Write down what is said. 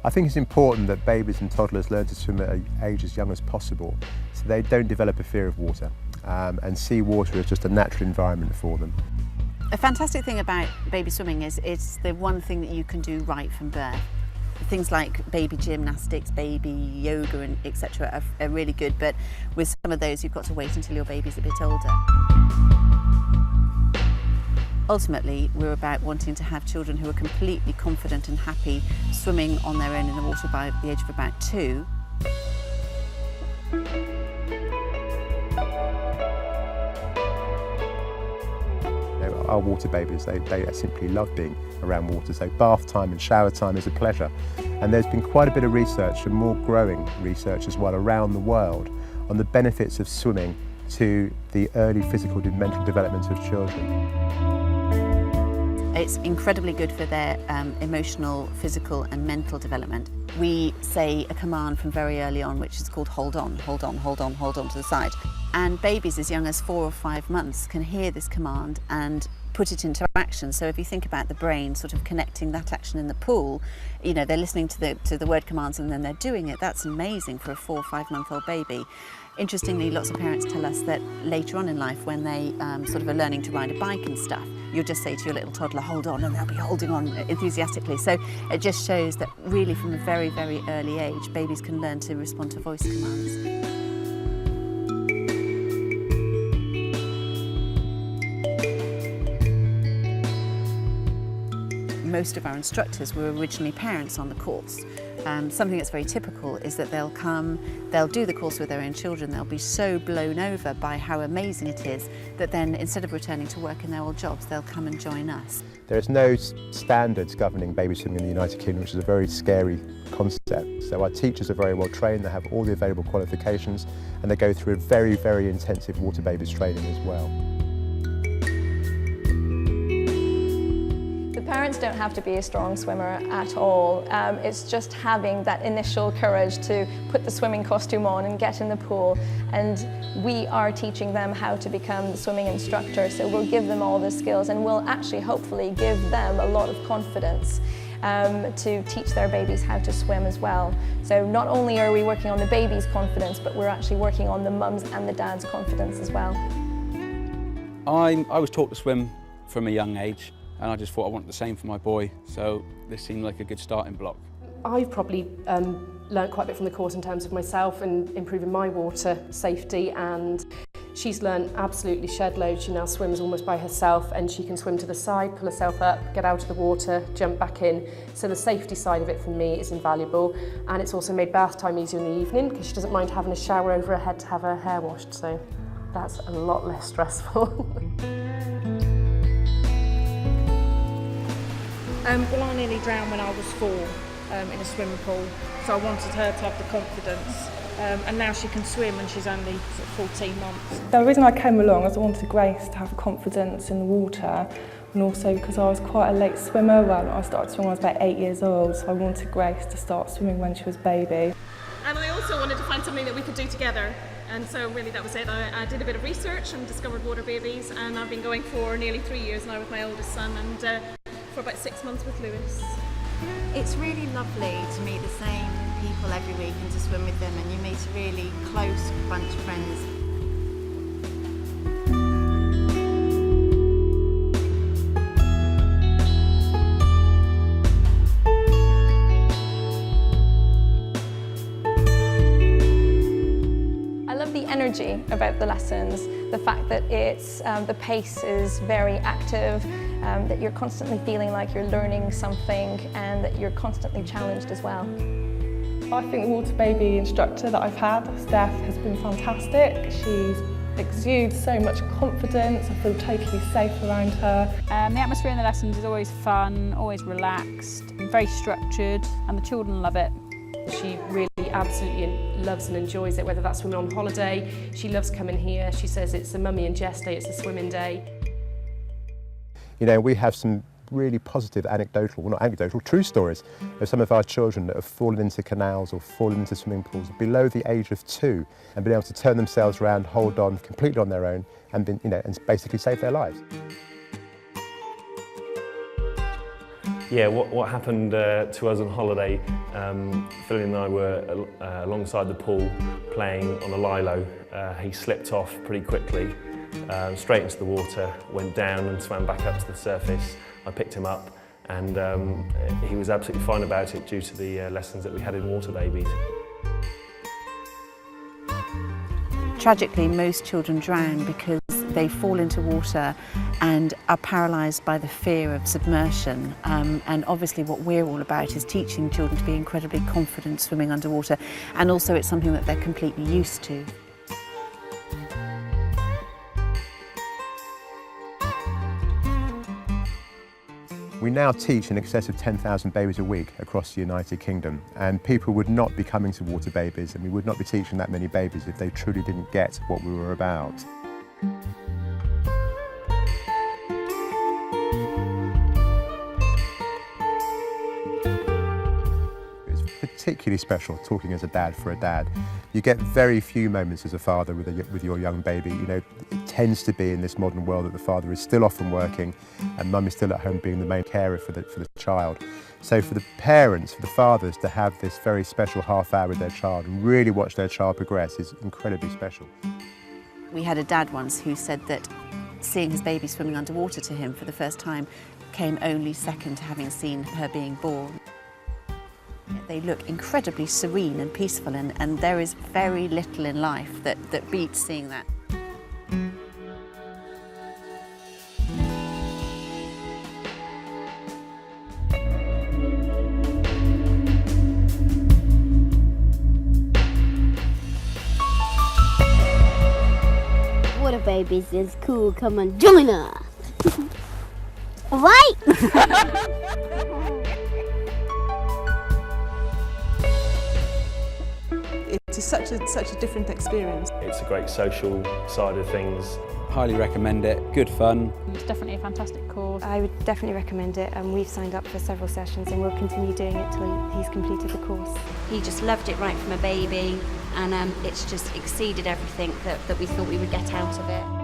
I think it's important that babies and toddlers learn to swim at an age as young as possible so they don't develop a fear of water and see water as just a natural environment for them. A fantastic thing about baby swimming is it's the one thing that you can do right from birth. Things like baby gymnastics, baby yoga and etc. are really good, but with some of those you've got to wait until your baby's a bit older. Ultimately, we're about wanting to have children who are completely confident and happy swimming on their own in the water by the age of about 2. Our water babies, they simply love being around water, so bath time and shower time is a pleasure. And there's been quite a bit of research and more growing research as well around the world on the benefits of swimming to the early physical and mental development of children. It's incredibly good for their emotional, physical and mental development. We say a command from very early on which is called hold on, hold on, hold on, hold on to the side. And babies as young as 4 or 5 months can hear this command and put it into action. So if you think about the brain sort of connecting that action in the pool, you know, they're listening to the word commands and then they're doing it. That's amazing for a 4 or 5 month old baby. Interestingly, lots of parents tell us that later on in life when they sort of are learning to ride a bike and stuff, you'll just say to your little toddler, hold on, and they'll be holding on enthusiastically. So it just shows that really from a very, very early age, babies can learn to respond to voice commands. Most of our instructors were originally parents on the course. Something that's very typical is that they'll come, they'll do the course with their own children, they'll be so blown over by how amazing it is that then instead of returning to work in their old jobs, they'll come and join us. There is no standards governing baby swimming in the United Kingdom, which is a very scary concept. So our teachers are very well trained, they have all the available qualifications and they go through a very, very intensive water babies training as well. Parents don't have to be a strong swimmer at all. It's just having that initial courage to put the swimming costume on and get in the pool. And we are teaching them how to become the swimming instructor. So we'll give them all the skills and we'll actually hopefully give them a lot of confidence to teach their babies how to swim as well. So not only are we working on the baby's confidence, but we're actually working on the mum's and the dad's confidence as well. I was taught to swim from a young age. And I just thought I wanted the same for my boy, so this seemed like a good starting block. I've probably learnt quite a bit from the course in terms of myself and improving my water safety, and she's learnt absolutely shed loads. She now swims almost by herself and she can swim to the side, pull herself up, get out of the water, jump back in. So the safety side of it for me is invaluable, and it's also made bath time easier in the evening because she doesn't mind having a shower over her head to have her hair washed, so that's a lot less stressful. Well, I nearly drowned when I was 4 in a swimming pool, so I wanted her to have the confidence. And now she can swim and she's only 14 months. The reason I came along is I wanted Grace to have confidence in the water, and also because I was quite a late swimmer. Well, I started swimming when I was about 8 years old, so I wanted Grace to start swimming when she was a baby. And I also wanted to find something that we could do together. And so really that was it. I did a bit of research and discovered water babies, and I've been going for nearly 3 years now with my oldest son, and for about 6 months with Lewis. It's really lovely to meet the same people every week and to swim with them, and you meet a really close bunch of friends. I love the energy about the lessons, the fact that it's the pace is very active, that you're constantly feeling like you're learning something and that you're constantly challenged as well. I think the water baby instructor that I've had, Steph, has been fantastic. She's exudes so much confidence. I feel totally safe around her. The atmosphere in the lessons is always fun, always relaxed, very structured, and the children love it. She really absolutely loves and enjoys it, whether that's swimming on holiday. She loves coming here. She says it's a mummy and Jess day, it's a swimming day. You know, we have some really positive anecdotal, well not anecdotal, true stories of some of our children that have fallen into canals or fallen into swimming pools below the age of 2 and been able to turn themselves around, hold on completely on their own and been, you know, and basically save their lives. Yeah, what happened to us on holiday, Phil and I were alongside the pool playing on a lilo. He slipped off pretty quickly, straight into the water, went down and swam back up to the surface. I picked him up and he was absolutely fine about it due to the lessons that we had in Water Babies. Tragically, most children drown because they fall into water and are paralysed by the fear of submersion. And obviously what we're all about is teaching children to be incredibly confident swimming underwater, and also it's something that they're completely used to. We now teach in excess of 10,000 babies a week across the United Kingdom, and people would not be coming to Water Babies and we would not be teaching that many babies if they truly didn't get what we were about. It's particularly special talking as a dad for a dad. You get very few moments as a father with your young baby. You know, it tends to be in this modern world that the father is still often working and mum is still at home being the main carer for the child. So for the parents, for the fathers to have this very special half hour with their child and really watch their child progress is incredibly special. We had a dad once who said that seeing his baby swimming underwater to him for the first time came only second to having seen her being born. They look incredibly serene and peaceful, and there is very little in life that beats seeing that. Water Babies is cool, come and join us! Right? It's such a different experience. It's a great social side of things. Highly recommend it, good fun. It's definitely a fantastic course. I would definitely recommend it, and we've signed up for several sessions and we'll continue doing it till he's completed the course. He just loved it right from a baby, and it's just exceeded everything that we thought we would get out of it.